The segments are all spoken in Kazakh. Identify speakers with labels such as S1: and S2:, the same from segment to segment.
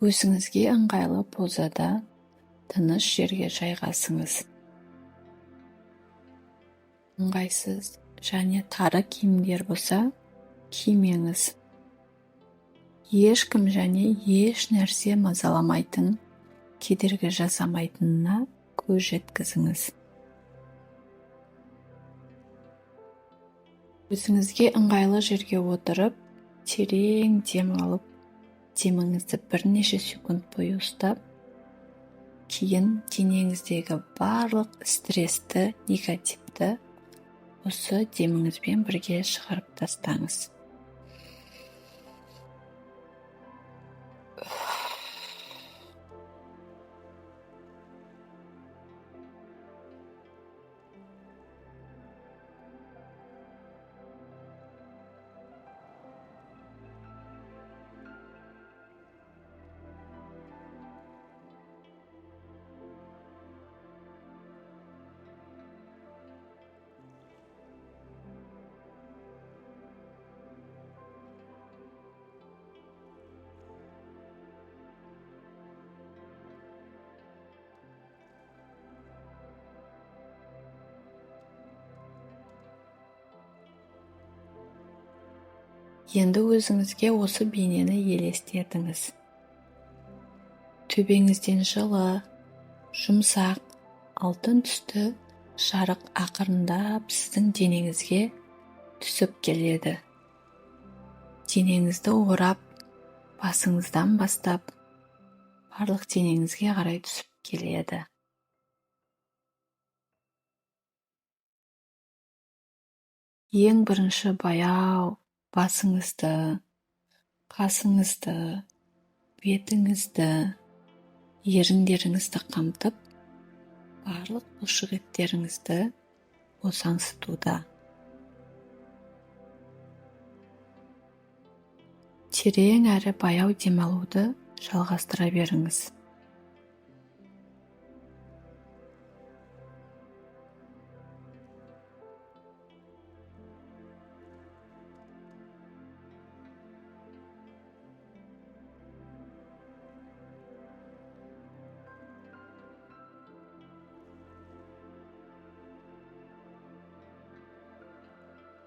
S1: Өзіңізге ыңғайлы позада тыныш жерге жайғасыңыз. Ыңғайсыз және тары киімдер болса, кимеңіз. Ешкім және еш нәрсе мазаламайтын, кедергі жасамайтынына көз жеткізіңіз. Өзіңізге ыңғайлы жерге отырып, терең дем алып, деміңізді бірнеше секунд бойы ұстап, кейін денеңіздегі барлық стрессті, негативті осы деміңізбен бірге шығарып тастаңыз. Енді өзіңізге осы бейнені елестетіңіз. Төбеңізден жылы, жұмсақ, алтын түсті жарық ақырындап сіздің денеңізге түсіп келеді. Денеңізді орап, басыңыздан бастап, барлық денеңізге қарай түсіп келеді. Ең бірінші баяу басыңызды, қасыңызды, бетіңізді, еріндеріңізді қамтып, барлық бұлшықеттеріңізді босаңсытуда. Терең әрі баяу демалуды жалғастыра беріңіз.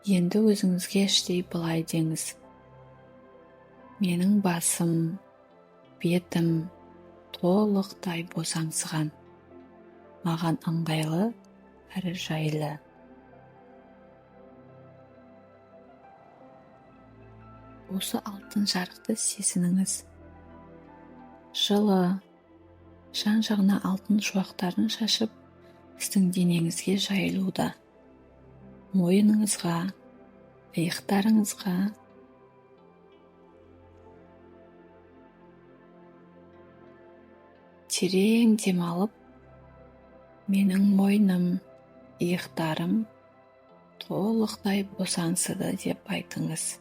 S1: Енді өзіңізге іштей былай деңіз. Менің басым, бетім толықтай босаңсыған. Маған ыңғайлы әрі жайлы. Осы алтын жарықты сезініңіз. Жылы, жан-жағына алтын шуақтарын шашып, сіздің денеңізге жайылуда. Мойныңызға, иықтарыңызға, терең демалып, менің мойным, иықтарым толықтай босаңсыды деп айтыңыз.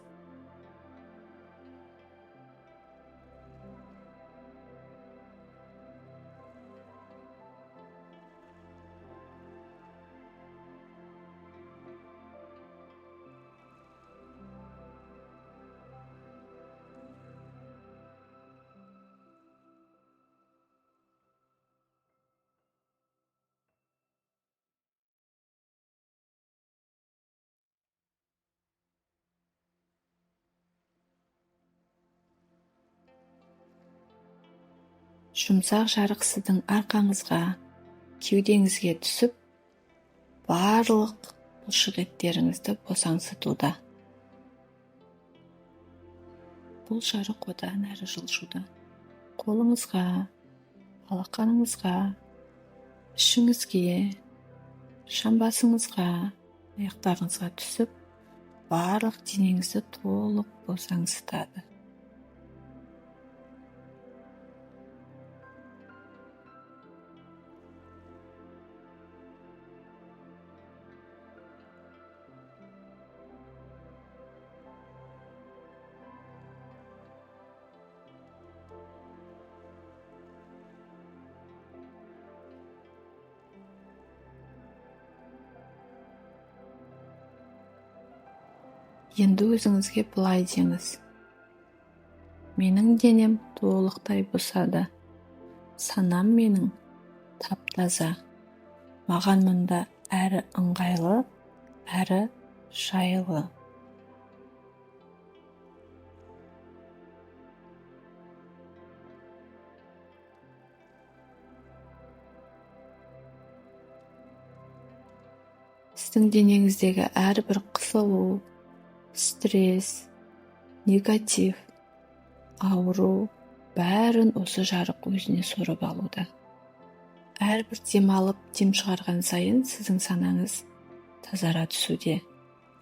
S1: Жұмсақ жарық сіздің арқаңызға, кеудеңізге түсіп, барлық бұлшықеттеріңізді босаңсытуда. Бұл жарық одан әрі жылжуда. Қолыңызға, алақаныңызға, ішіңізге, жамбасыңызға, аяқтарыңызға түсіп, барлық денеңізді толық босаңсытады. Енді өзіңізге былай деңіз. Менің денем толықтай босады. Санам менің тап-таза. Маған мұнда әрі ыңғайлы, әрі жайлы. Сіздің денеңіздегі әрбір қысылу, стресс, негатив, ауру бәрін осы жарық өзіне сорып алуда. Әрбір демалып, дем шығарған сайын сіздің санаңыз тазара түсуде,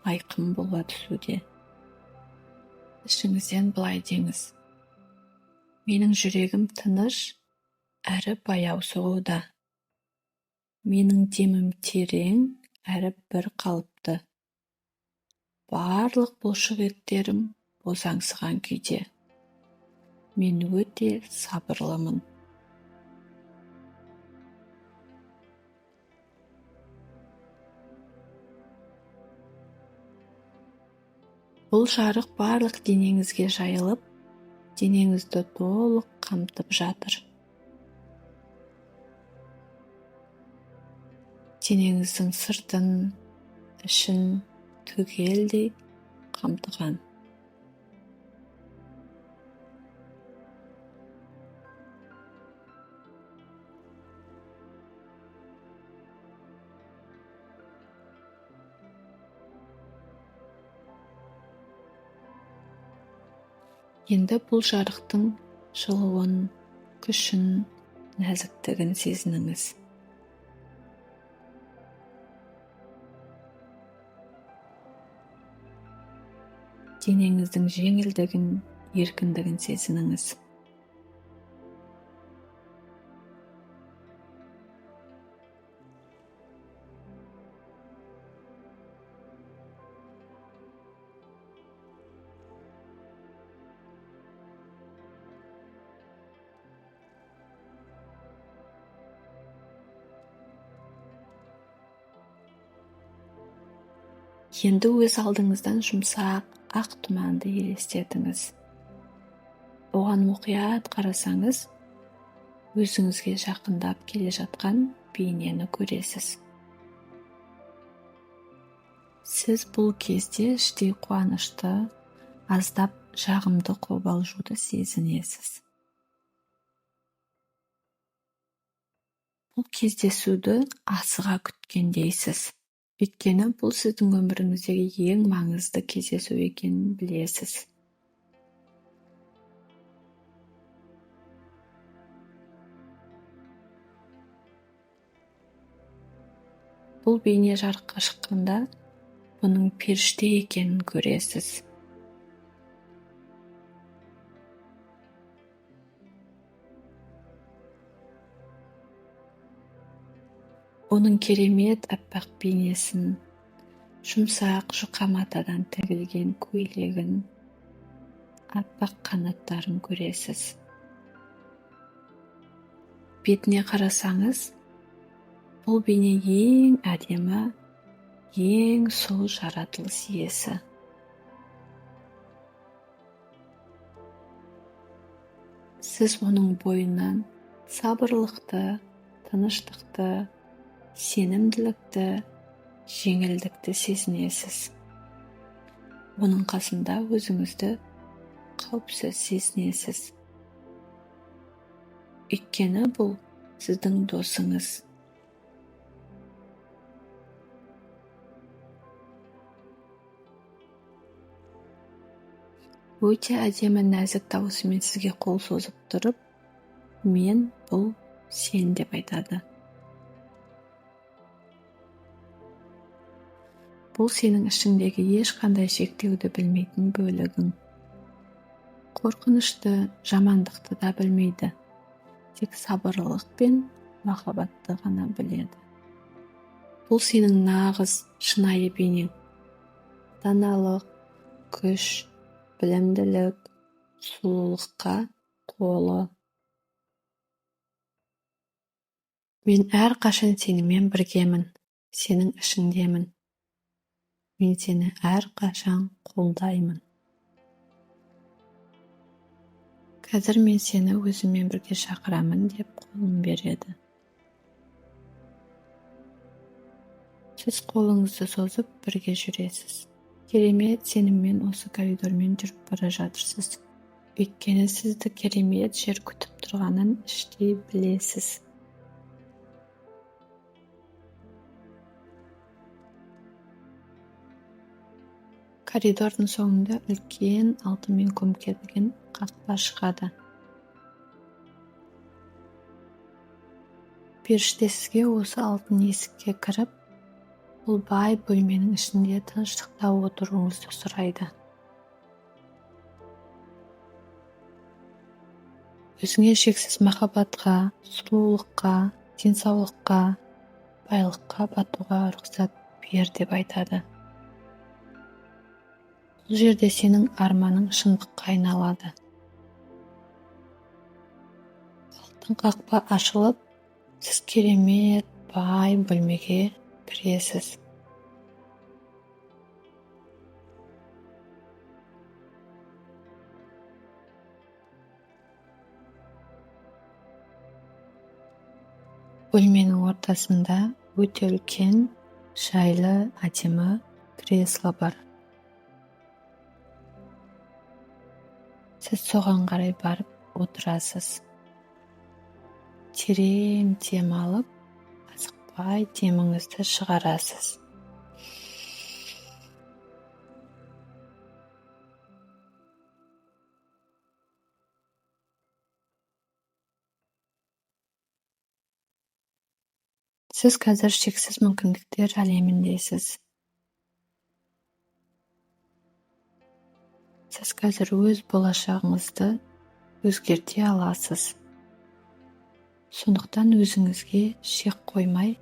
S1: айқын бола түсуде. Ішіңізден былай деңіз: менің жүрегім тыныш әрі баяу соғуда. Менің демім терең әрі бір қалыпты. Барлық бұлшық-еттерім босаңсыған күйде. Мен өте сабырлымын. Бұл жарық барлық денеңізге жайылып, денеңізді толық қамтып жатыр. Денеңіздің сыртын, ішін түгелдей қамтыған. Енді бұл жарықтың жылуын, күшін, нәзіктігін сезініңіз. Денеңіздің жеңілдігін, еркіндігін сезініңіз. Енді өз алдыңыздан жұмсақ, ақ тұманды елестетіңіз. Оған мұқият қарасаңыз, өзіңізге жақындап келе жатқан бейнені көресіз. Сіз бұл кезде іштей қуанышты, аздап жағымды қобалжуды сезінесіз. Бұл кездесуді асыға күткендейсіз. Өйткені бұл сіздің өміріңіздегі ең маңызды кездесу екенін білесіз. Бұл бейне жарыққа шыққанда, бұның періште екенін көресіз. Оның керемет аппақ бейнесін, жұмсақ жұқа матадан тігілген көйлегін, аппақ қанаттарын көресіз. Бетіне қарасаңыз, бұл бейне ең әдемі, ең сұлу жаратылыс иесі. Сіз оның бойынан сабырлықты, тыныштықты, сенімділікті, жеңілдікті сезінесіз. Оның қасында өзіңізді қауіпсіз сезінесіз. Өйткені бұл сіздің досыңыз. Өте әдемі нәзік дауысымен сізге қол созып тұрып, мен бұл сен деп айтады. Бұл сенің ішіңдегі ешқандай шектеуді білмейтін бөлігің. Қорқынышты, жамандықты да білмейді. Тек сабырлық пен махаббатты ғана біледі. Бұл сенің нағыз шынайы бейнең. Даналық, күш, білімділік, сұлулыққа толы. Мен әрқашан сенімен біргемін, сенің ішіңдемін. Мен сені әрқашан қолдаймын. Қазір мен сені өзіммен бірге шақырамын деп қолын береді. Сіз қолыңызды созып бірге жүресіз. Керемет сеніммен осы коридормен жүріп бара жатырсыз. Өйткені сізді керемет жер күтіп тұрғанын іштей білесіз. Коридордың соңында үлкен алтынмен көмкерілген қақпа шығады. Періште сізге осы алтын есікке кіріп, бұл бай бөлменің ішінде тыныштықта отыруыңызды сұрайды. Өзіңе шексіз махаббатқа, сұлулыққа, денсаулыққа, байлыққа батуға рұқсат бер деп айтады. Бұл жерде сенің арманың шындыққа айналады. Алтын қақпа ашылып, сіз керемет бай бөлмеге кіресіз. Бөлменің ортасында өте үлкен, жайлы, әдемі кресло бар. Сіз соған қарай барып отырасыз. Терең дем алып, асықпай деміңізді шығарасыз. Сіз қазір шексіз мүмкіндіктер әлеміндесіз. Сіз қазір өз болашағыңызды өзгерте аласыз. Сондықтан өзіңізге шек қоймай,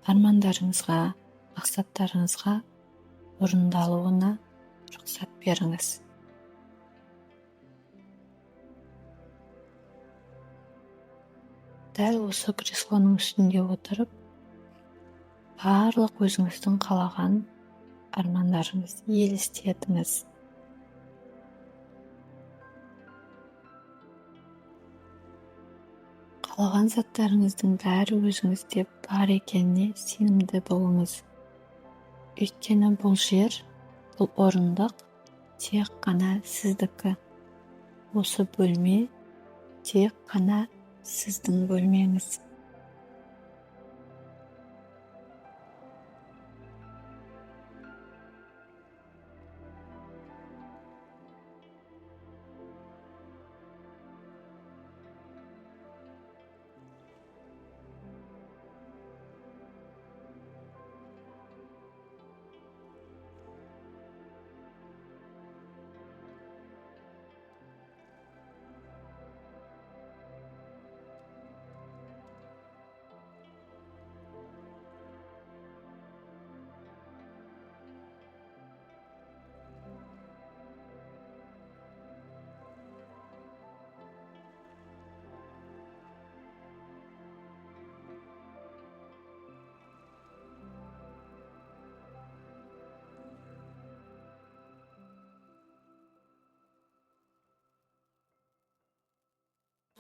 S1: армандарыңызға, мақсаттарыңызға орындалуына рұқсат беріңіз. Дәл осы креслоның үстінде отырып, барлық өзіңіздің қалаған армандарыңызды елестетіңіз. Қалаған заттарыңыздың бәрі өзіңізде бар екеніне сенімді болыңыз. Өйткені бұл жер, бұл орындық тек қана сіздікі. Осы бөлме тек қана сіздің бөлмеңіз.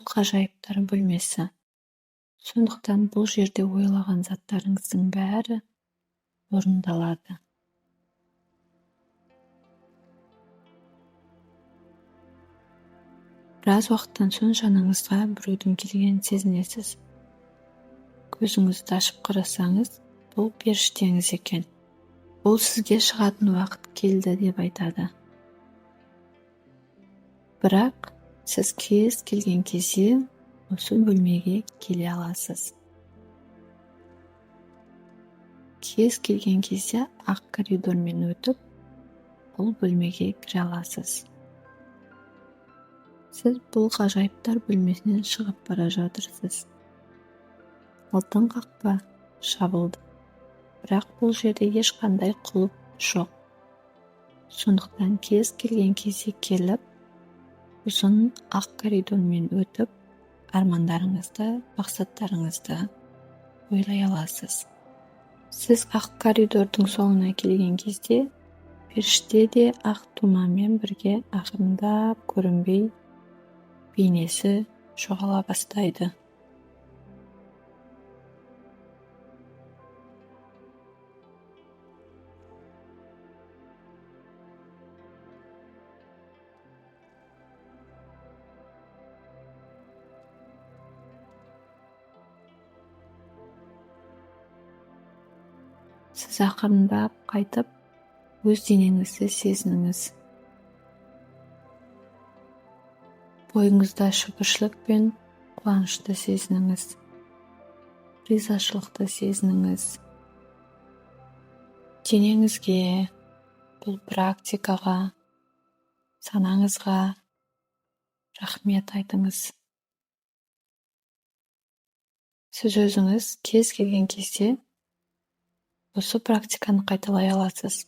S1: Ғажайыптар бөлмесі. Сондықтан бұл жерде ойлаған заттарыңыздың бәрі орындалады. Біраз уақыттан соң жаныңызға біреудің келгенін сезінесіз. Көзіңізді ашып қарасаңыз, бұл періштеңіз екен. Бұл сізге шығатын уақыт келді деп айтады. Бірақ сіз кез келген кезде осы бөлмеге келе аласыз. Кез келген кезде ақ коридормен өтіп, бұл бөлмеге кіре аласыз. Сіз бұл ғажайыптар бөлмесінен шығып бара жатырсыз. Алтын қақпа жабылды. Бірақ бұл жерде ешқандай құлып жоқ. Сондықтан кез келген кезде келіп, ұзын ақ коридормен өтіп, армандарыңызды, мақсаттарыңызды ойлай аласыз. Сіз ақ коридордың соңына келген кезде, періште де ақ тумамен бірге ақырындап көрінбей бейнесі жоғала бастайды. Сіз ақырындап қайтып, өз денеңізді сезініңіз. Бойыңызда шүкіршілік пен қуанышты сезініңіз. Ризашылықты сезініңіз. Денеңізге, бұл практикаға, санаңызға рахмет айтыңыз. Сіз өзіңіз кез келген кезде осы практиканы қайталай аласыз.